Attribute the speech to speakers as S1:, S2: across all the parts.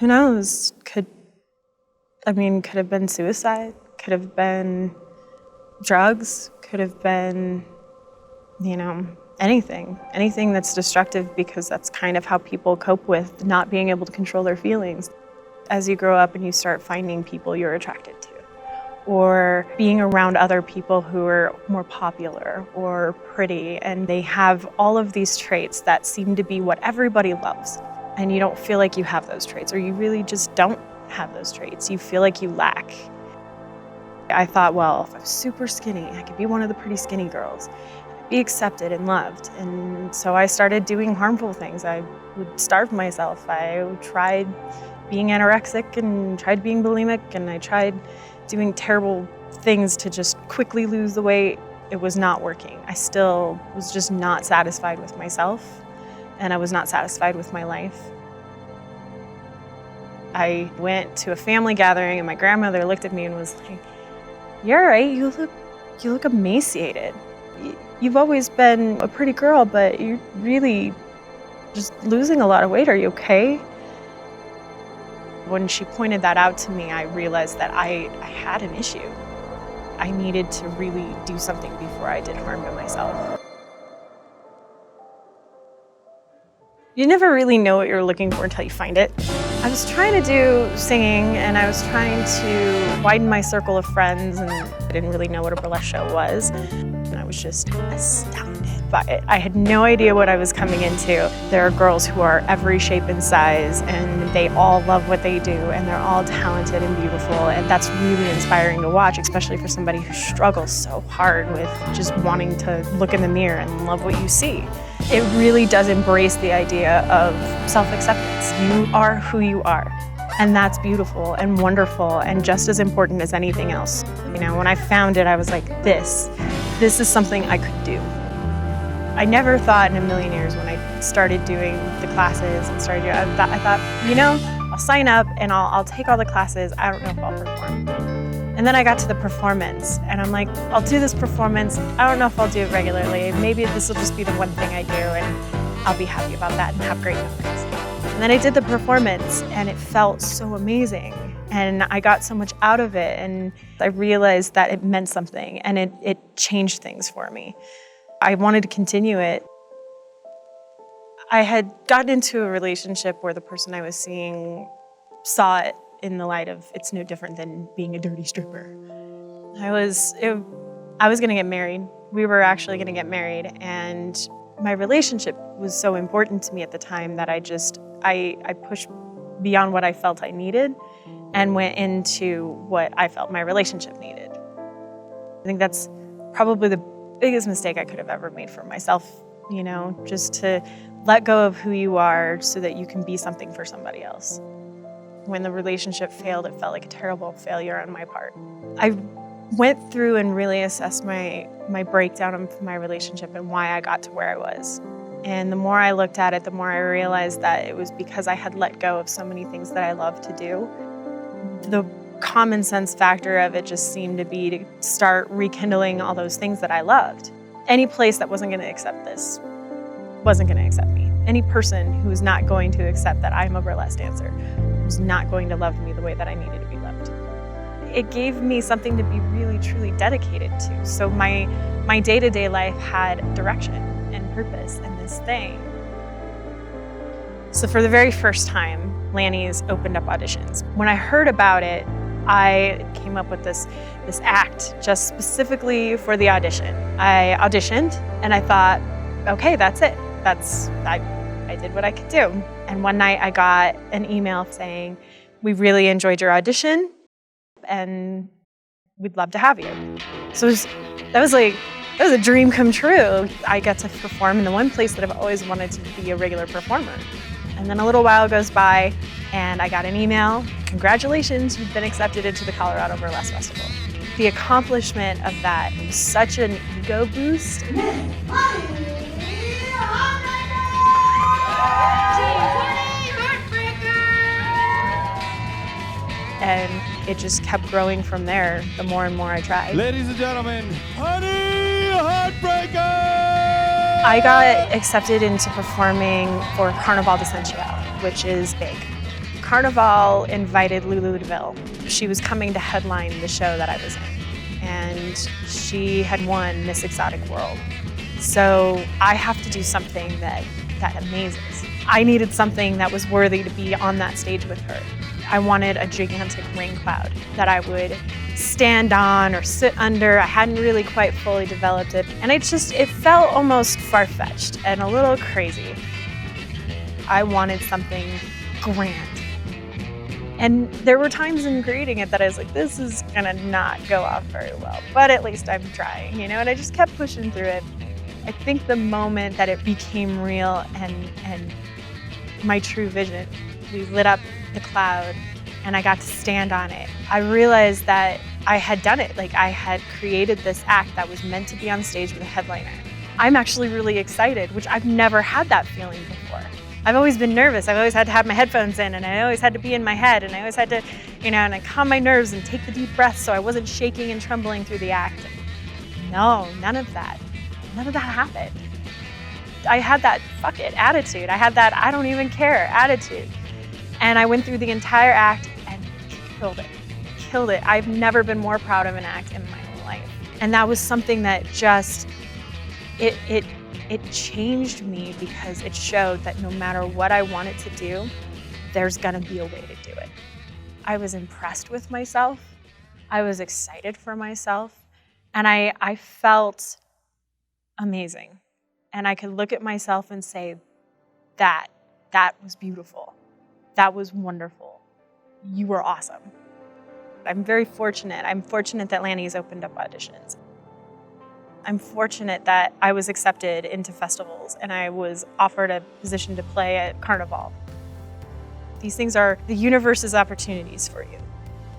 S1: Who knows? Could have been suicide, could have been drugs, could have been, anything that's destructive, because that's kind of how people cope with not being able to control their feelings. As you grow up and you start finding people you're attracted to, or being around other people who are more popular or pretty, and they have all of these traits that seem to be what everybody loves, and you don't feel like you have those traits, or you really just don't have those traits. You feel like you lack. I thought, well, if I'm super skinny, I could be one of the pretty skinny girls, be accepted and loved. And so I started doing harmful things. I would starve myself. I tried being anorexic and tried being bulimic, and I tried doing terrible things to just quickly lose the weight. It was not working. I still was just not satisfied with myself, and I was not satisfied with my life. I went to a family gathering and my grandmother looked at me and was like, "You're all right, you look emaciated. You've always been a pretty girl, but you're really just losing a lot of weight. Are you okay?" When she pointed that out to me, I realized that I had an issue. I needed to really do something before I did harm to myself. You never really know what you're looking for until you find it. I was trying to do singing, and I was trying to widen my circle of friends, and I didn't really know what a burlesque show was. And I was just astounded by it. I had no idea what I was coming into. There are girls who are every shape and size, and they all love what they do, and they're all talented and beautiful, and that's really inspiring to watch, especially for somebody who struggles so hard with just wanting to look in the mirror and love what you see. It really does embrace the idea of self-acceptance. You are who you are, and that's beautiful and wonderful and just as important as anything else. When I found it, I was like, this is something I could do. I never thought in a million years when I started doing the classes and I thought, I'll sign up and I'll take all the classes. I don't know if I'll perform. And then I got to the performance, and I'm like, I'll do this performance. I don't know if I'll do it regularly. Maybe this will just be the one thing I do, and I'll be happy about that and have great memories. And then I did the performance, and it felt so amazing. And I got so much out of it, and I realized that it meant something, and it changed things for me. I wanted to continue it. I had gotten into a relationship where the person I was seeing saw it in the light of it's no different than being a dirty stripper. I was gonna get married. We were actually gonna get married, and my relationship was so important to me at the time that I pushed beyond what I felt I needed and went into what I felt my relationship needed. I think that's probably the biggest mistake I could have ever made for myself, just to let go of who you are so that you can be something for somebody else. When the relationship failed, it felt like a terrible failure on my part. I went through and really assessed my breakdown of my relationship and why I got to where I was. And the more I looked at it, the more I realized that it was because I had let go of so many things that I love to do. The common sense factor of it just seemed to be to start rekindling all those things that I loved. Any place that wasn't going to accept this wasn't going to accept me. Any person who was not going to accept that I'm a burlesque dancer was not going to love me the way that I needed to be loved. It gave me something to be really, truly dedicated to. So my day-to-day life had direction and purpose and this thing. So for the very first time, Lanny's opened up auditions. When I heard about it, I came up with this act just specifically for the audition. I auditioned and I thought, okay, that's it. I did what I could do. And one night I got an email saying, "We really enjoyed your audition and we'd love to have you." So that was a dream come true. I got to perform in the one place that I've always wanted to be a regular performer. And then a little while goes by and I got an email, "Congratulations, you've been accepted into the Colorado Burlesque Festival." The accomplishment of that was such an ego boost. And it just kept growing from there the more and more I tried.
S2: Ladies and gentlemen, Honey Heartbreaker!
S1: I got accepted into performing for Carnaval de Sensual, which is big. Carnival invited Lulu DeVille. She was coming to headline the show that I was in, and she had won Miss Exotic World. So I have to do something that amazes. I needed something that was worthy to be on that stage with her. I wanted a gigantic rain cloud that I would stand on or sit under. I hadn't really quite fully developed it, and it felt almost far-fetched and a little crazy. I wanted something grand. And there were times in creating it that I was like, this is gonna not go off very well, but at least I'm trying, and I just kept pushing through it. I think the moment that it became real and my true vision, we lit up the cloud and I got to stand on it, I realized that I had done it. Like, I had created this act that was meant to be on stage with a headliner. I'm actually really excited, which I've never had that feeling before. I've always been nervous. I've always had to have my headphones in, and I always had to be in my head, and I always had to, and I calm my nerves and take the deep breaths so I wasn't shaking and trembling through the act. No, none of that. None of that happened. I had that fuck it attitude. I had that I don't even care attitude. And I went through the entire act and killed it. Killed it. I've never been more proud of an act in my life. And that was something that just, it changed me, because it showed that no matter what I wanted to do, there's gonna be a way to do it. I was impressed with myself. I was excited for myself. And I felt amazing. And I could look at myself and say, that was beautiful. That was wonderful. You were awesome. I'm very fortunate. I'm fortunate that Lanny's opened up auditions. I'm fortunate that I was accepted into festivals and I was offered a position to play at Carnival. These things are the universe's opportunities for you.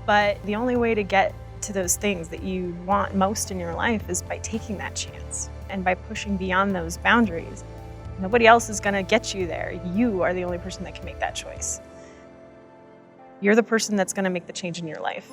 S1: But the only way to get to those things that you want most in your life is by taking that chance and by pushing beyond those boundaries. Nobody else is gonna get you there. You are the only person that can make that choice. You're the person that's gonna make the change in your life.